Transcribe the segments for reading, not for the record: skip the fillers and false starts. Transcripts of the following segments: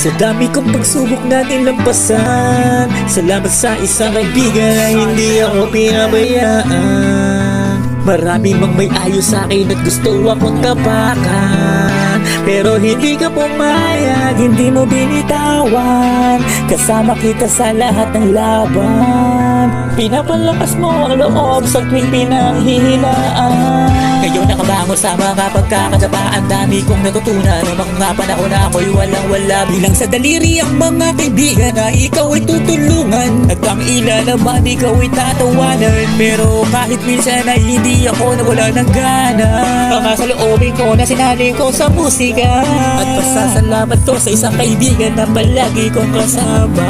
Sa dami kong pagsubok natin lampasan, salamat sa isang kaibigan na hindi ako pinabayaan. Marami mang may ayos sa akin at gusto akong tapakan, pero hindi ka pumayag, hindi mo binitawan. Kasama kita sa lahat ng laban, pinapalakas mo ang loob sa tuwing pinanghihinaan. Ngayon nakabangon sa mga pagkakadapaan, dami kong natutunan. Mga panahon na ako'y walang-wala, bilang sa daliri ang mga kaibigan na ikaw ay tutulungan, at ang ilan naman ikaw ay tatawanan. Pero kahit minsan ay hindi ako nawala ng gana, baka sa loobin ko na sinali ko sa musika. At pasasalamat ko sa isang kaibigan na palagi kong kasama.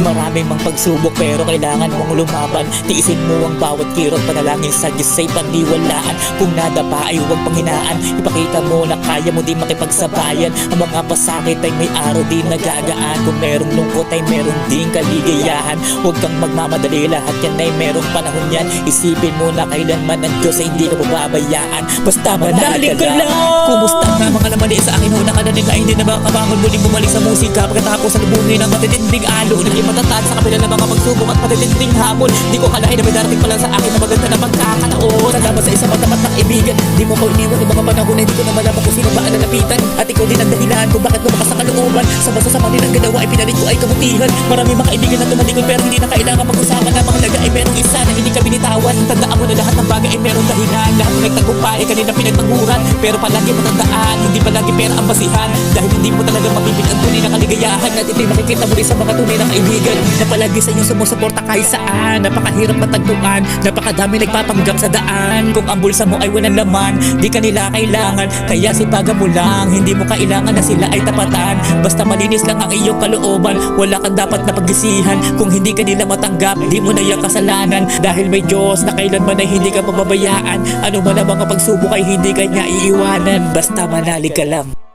Maraming mang pagsubok pero kailangan mong lumaban. Tiisin mo ang bawat kirot, panalangin sa Diyos ay paniwalaan. Kung nadapa ay huwag panghinaan, ipakita mo na kaya mo din makipagsabayan. Ang mga pasakit ay may araw din nagagaan. Kung merong lungkot ay meron din kaligayahan. Huwag kang magmamadali, lahat yan ay merong panahon yan. Isipin mo na kailanman ang Diyos ay hindi ka pababayaan. Basta manalig ka lang. Kumusta nga mga lamali sa akin, una ka na nila, hindi na ba kabangon muling bumalik sa musika pagkatapos sa lubungin ng matitinding alo. Naging matatag sa kabila ng mga pagsubok at matitinding hamon. Di ko kalahin na may darating pala sa akin na maganda na magkakataon. Salamat sa isang matamat ng ibigan, di mo ko iniwan ng mga panahon na hindi ko na malaman kung sino ba ang nalapitan. At ikaw din ang dahilan kung bakit lumakas ang kalooban. Sa basta sa manilang ganawa ay pinalit ko ay kabutihan. Marami mga kaibigan na tumalikod pero hindi na kailangan pag-usapan. Na mga laga ay merong isa na hindi ka binitawan. Tandaan mo na lahat ng bagay ay merong dahilan. Lahat ng nagtagumpay ay kanina pinagpaguran, pero palagi matandaan, hindi palagi pera ang basihan. Dahil hindi mo talaga mapipil ang tunay na kaligayahan. At ito'y makikita mo rin sa mga tunay na kaibigan na palagi sa inyong sumusuporta kahit saan. Napakahirap matagpuan, napakadami nagpapanggap sa daan. Kung ang bulsa mo ay walang laman, di ka nila kailangan, kaya sipagan mo lang. Hindi mo kailangan na sila ay tapatan. Basta malinis lang ang iyong kalooban, wala kang dapat na paggisihan. Kung hindi ka nila matanggap, di mo na yung kasalanan. Dahil may Diyos na kailanman ay hindi ka pababayaan. Ano man ang mga pagsubok ay hindi kanya iiwanan. Basta manalig ka lang.